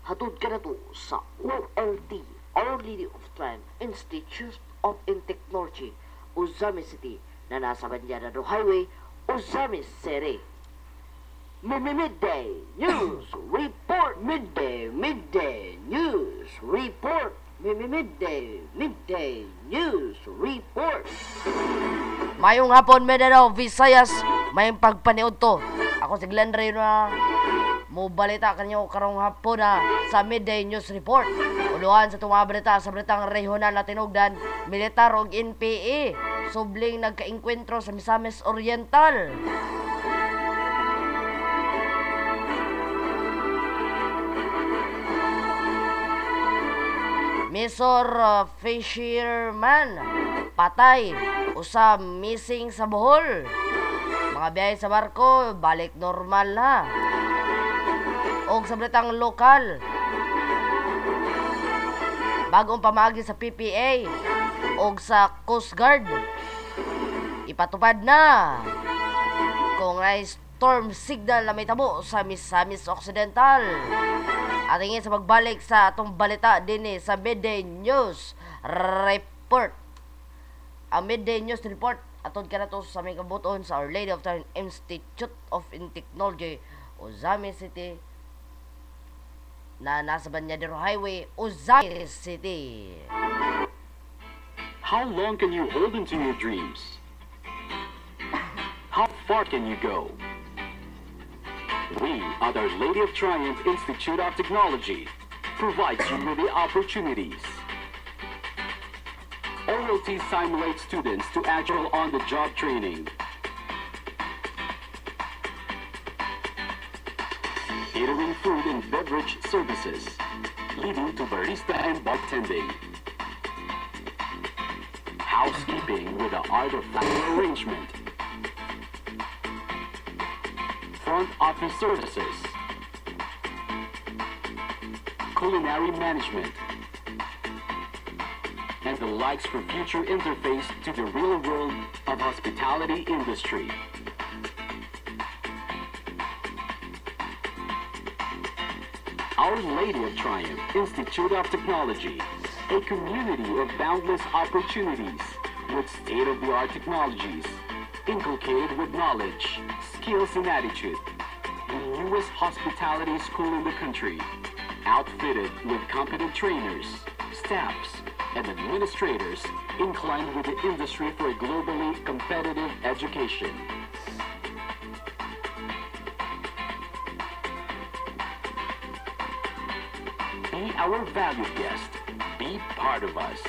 hatod ka na to sa OLT, Our Lady of Triumph Institute of Technology, Ozamis City, na nasa Banyanado Highway, Ozamis City. Midday News Report! Midday News Report! Midday News Report! Mayong hapon, Mindanao, Visayas, mayong pagpaniod to. Ako si Glenn Ray na balita kanyo karong hapon na sa Midday News Report. Uluhan sa itong mga balita sa balitang regional na tinugdan, militar o NPA, subling nagkainkwentro sa Misamis Oriental. Misor fisherman patay, usa missing sa Bohol. Mga biyahe sa barko balik normal na. Og sa balitang lokal, bagong pamagi sa PPA og sa Coast Guard, ipatupad na kung ay storm signal na may tabo sa Misamis Occidental. At ingin sa pagbalik sa atong balita din sa Midday News Report. Ang Midday News Report atod ka na to sa may kabuton sa Our Lady of Triumph Institute of Technology, Ozamis City, na nasa Banyanado Highway, Ozamis City. How long can you hold into your dreams? How far can you go? We at Our Lady of Triumph Institute of Technology provides you with the opportunities. OLT simulates students to actual on-the-job training. Catering food and beverage services, leading to barista and bartending. Housekeeping with the art of family arrangement. Front office services. Culinary management. And the likes for future interface to the real world of hospitality industry. Our Lady of Triumph Institute of Technology, a community of boundless opportunities with state-of-the-art technologies, inculcated with knowledge, skills, and attitude. The newest hospitality school in the country, outfitted with competent trainers, staffs, and administrators inclined with the industry for a globally competitive education. Be our valued guest. Be part of us.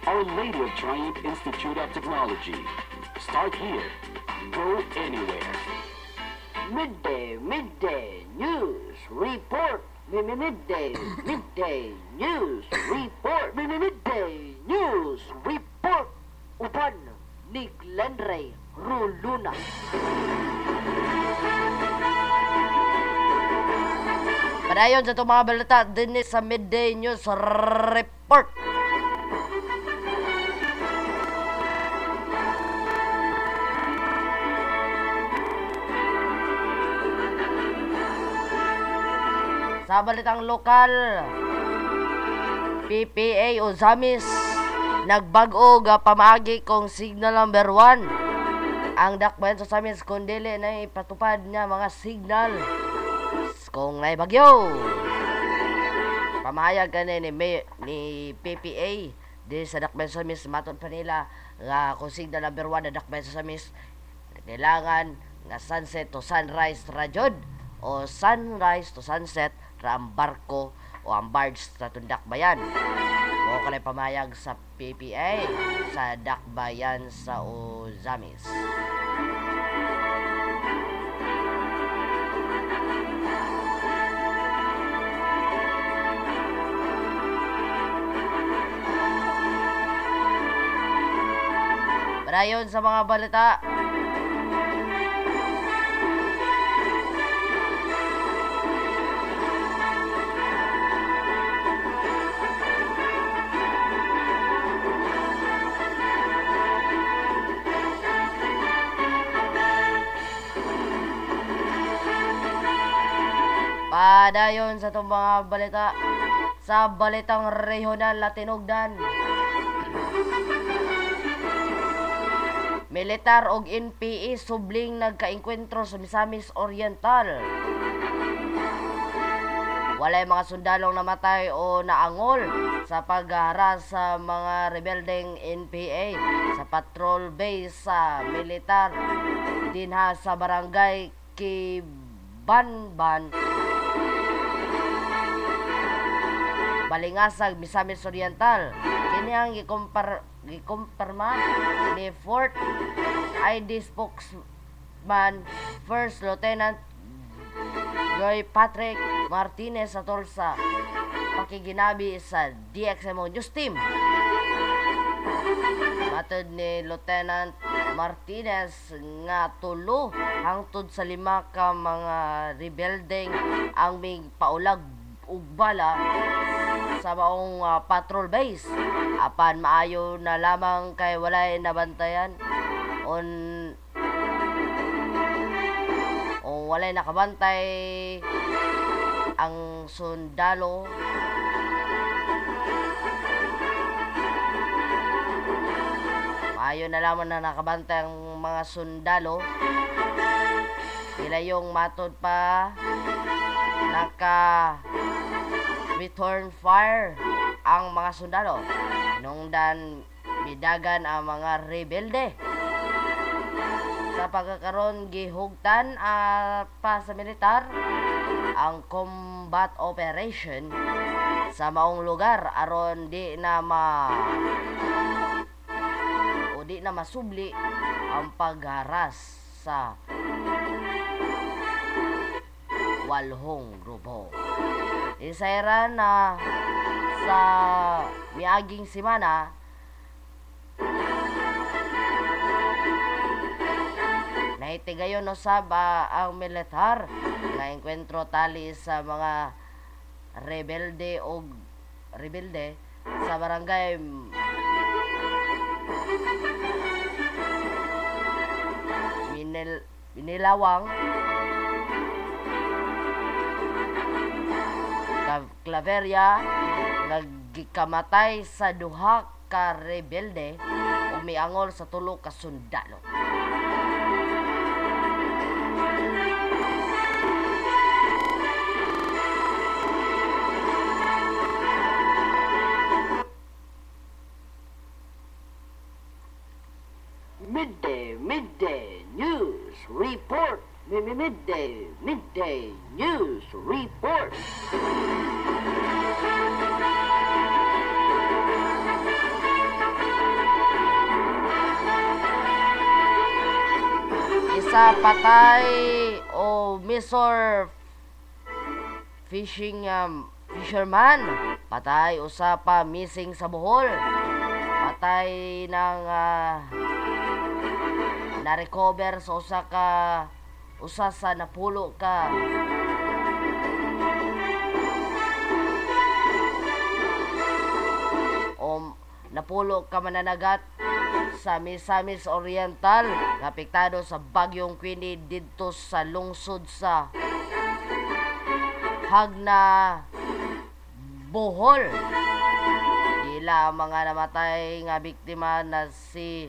Our Lady of Triumph Institute of Technology. Start here. Go anywhere. Midday News Report! Midday News Report! Midday News Report! Upan ni Glenn Ray Ruluna. Padayon sa itong mga balita din sa Midday News Report. Sa balitang lokal, PPA Ozamis nagbago ga pamaagi kong signal number 1. Ang dakbayan sa Ozamis kung dili na ipatupad niya mga signal kung may bagyo. Pamayag ka ni PPA di sa dakbayan sa Ozamis, matod pa nila nga kung signal number 1 na dakbayan sa Ozamis, kailangan nga sunset to sunrise rajod o sunrise to sunset ra ang barko o ang barge sa dakbayan. O kalay pamayag sa PPA sa dakbayan sa Ozamis. Padayon sa mga balita. Padayon sa itong mga balita sa balitang regional na tinugdan. Militar og NPA subling nagkaengkwentro sa Misamis Oriental. Walay mga sundalong namatay o naangol sa pagharas sa mga rebeldeng NPA sa patrol base sa militar dinha sa barangay Kibanban, Balingasag, Misamis Oriental. Kini ang gikumpirma ni Fort ID spokesman First Lieutenant Joy Patrick Martinez sa sa pakiginabi sa DXMO News Team. Matod ni Lieutenant Martinez nga tulo hangtod sa 5 ka mga rebeldeng ang may paulag ug bala sa maong patrol base. Apan maayo na lamang kay walay nabantayan o walay nakabantay ang sundalo. Maayo na lamang na nakabantay ang mga sundalo. Nilayong matod pa naka return fire ang mga sundalo. Nungdan bidagan ang mga rebelde. Sa pagkakaroon gihugtan pa sa militar ang combat operation sa maong lugar aron di na masubli ang pagharas sa walhong grupo. Isayran na sa miaging simana naitigayon usab ang militar nga engkwentro tali sa mga rebelde sa barangay Minilawang, Claveria, nagikamatay sa duha ka rebelde o miangol sa tulo ka sundalo. Midday News Report. Midday News Report. Isa patay o Mr. Fisherman. Patay usa pa missing sa Bohol. Patay ng na-recover sa usa sa napulo ka mananagat sa Misamis Oriental nga apektado sa bagyong Queenie didto sa lungsod sa Hagna, Bohol. Dila ang mga namatay nga biktima na si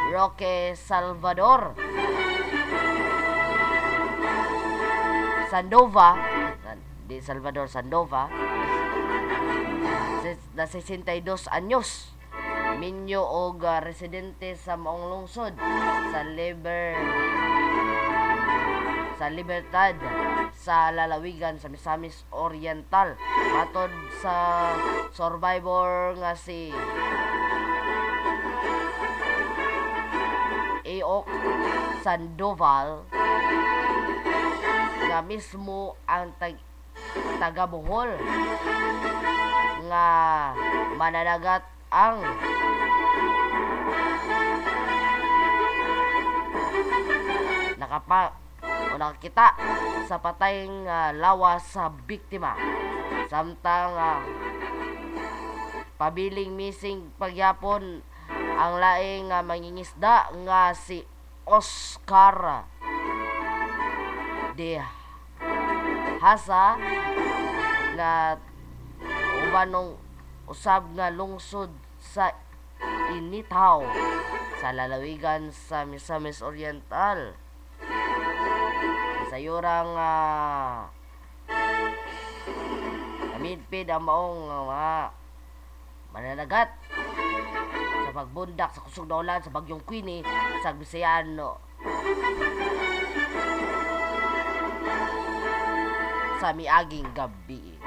Roque Salvador Sandova, di Salvador Sandova, na 62 anyos, minyo og residente sa maong lungsod sa Libertad sa lalawigan sa Misamis Oriental. Matod sa survivor nga si Eok Sandoval nga mismo ang taga Bohol nga mananagat ang nakakita sa patayng lawas sa biktima. Samtang pabiling missing pagyapon ang laing mangingisda nga si Oscar de hasa nga uban ng usab nga lungsod sa Initaw sa lalawigan sa Misamis Oriental. Sa yurang namidpid ang maong mga mananagat sa pagbundak sa kusog na ulan sa bagyong Queenie sa Bisayano sa miaging gabi.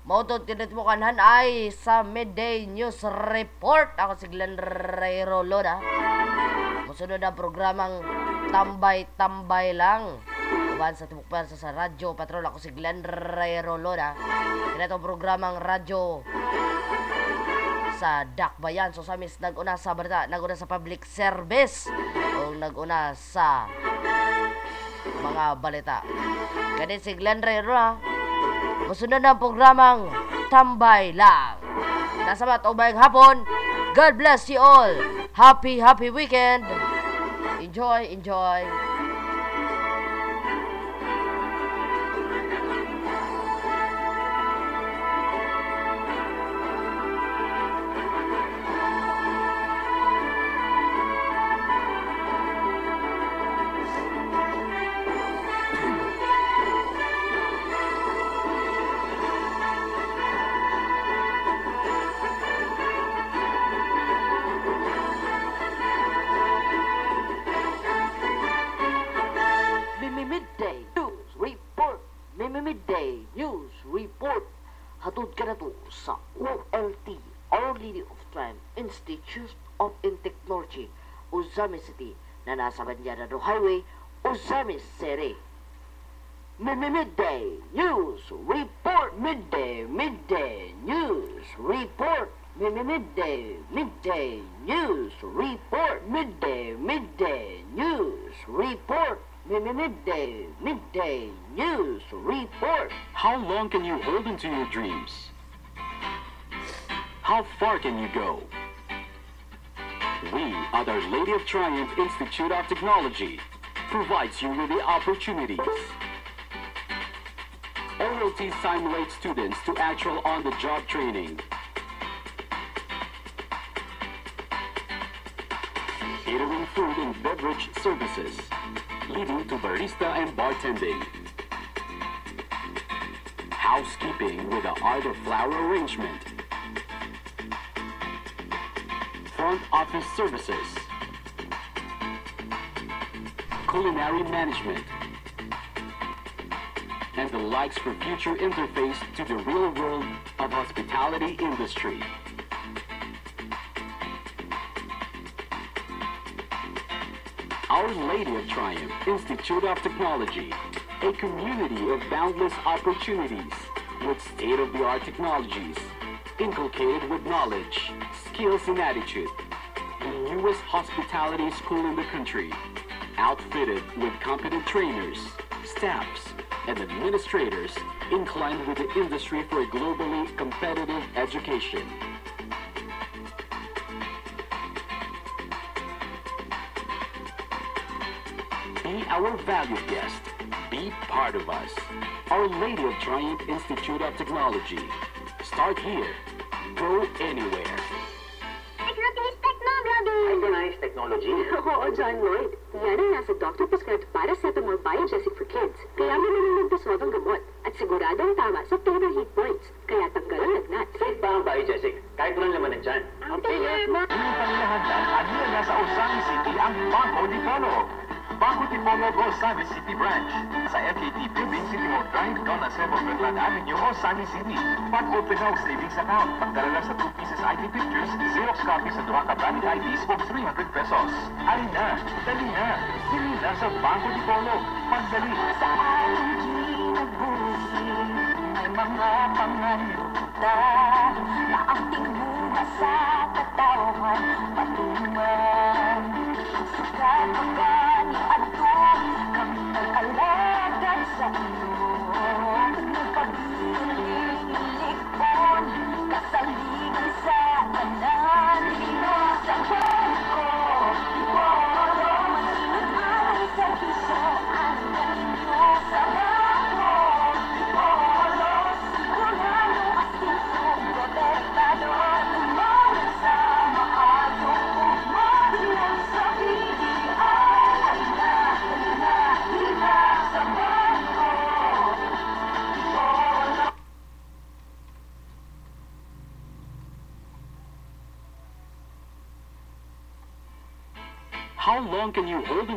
Mautod tinitmukanhan ay sa Midday News Report. Ako si Glenn Ray Rolona. Musunod ang programang Tambay-Tambay Lang. Uban sa Tibok Persa sa Radyo Patrol. Ako si Glenn Ray Rolona. Kinatong programang radyo sa Dakbayan. So sa mis nag-una sa balita, nag-una sa public service o nag-una sa mga balita. Ganit si Glenn Ray Rolona. Musunod ang programang Tambay Lang. Nasa matubayang hapon. God bless you all. Happy weekend. Enjoy. Midday News Report. Hatod ka na to sa OLT, Our Lady of Triumph Institute of Technology, Uzamis City, na nasa Banyaran Highway, Uzamis City. Midday News Report. Midday News Report. Midday News Report. Midday News Report. Midday News Report. How long can you hold into your dreams? How far can you go? We at Our Lady of Triumph Institute of Technology provides you with the opportunities. OLT simulates students to actual on-the-job training. Catering food and beverage services, leading to barista and bartending. Housekeeping with the art of flower arrangement. Front office services. Culinary management. And the likes for future interface to the real world of hospitality industry. Our Lady of Triumph Institute of Technology, a community of boundless opportunities with state-of-the-art technologies, inculcated with knowledge, skills, and attitude. The newest hospitality school in the country, outfitted with competent trainers, staffs, and administrators inclined with the industry for a globally competitive education. Be our valued guest. Be part of us. Our Lady of Triumph Institute of Technology. Start here. Go anywhere. Mechanized technology? Oo, John Lloyd. Yan ang nasa Dr. Prescribed Paracetamol Biogesic for Kids. Kaya may nagdaswag ang gamot. At siguradong tama sa total hit points. Kaya tanggal ang lagnat. Safe ba ang Biogesic? Kahit walang laman ng tiyan. Ang tingin mo! Hindi panilahanan at nila sa Osami City ang Banco de Polo. Banco de Polo Osami City Branch. Sa FKT Building, City Hall Drive, Donna Sebo, Bertrand Avenue, Osami City. Pag-open house savings account. Pagdala sa 2 pieces ID pictures, Xerox copy sa 2 ka-branded IDs o 300 pesos. Alin na, dali na. Pili na sa Banco de Polo. Pagdali. Sa aking kinabuhi, may mga pangaluta na ang tinguha sa katawan, patungan. Sukat pagkani atong kami nag-alagad sa iyo. Nagpag-ilig-ilikpon, kasaligan sa kanan. Sa Banco de Polo, masinag How long can you hold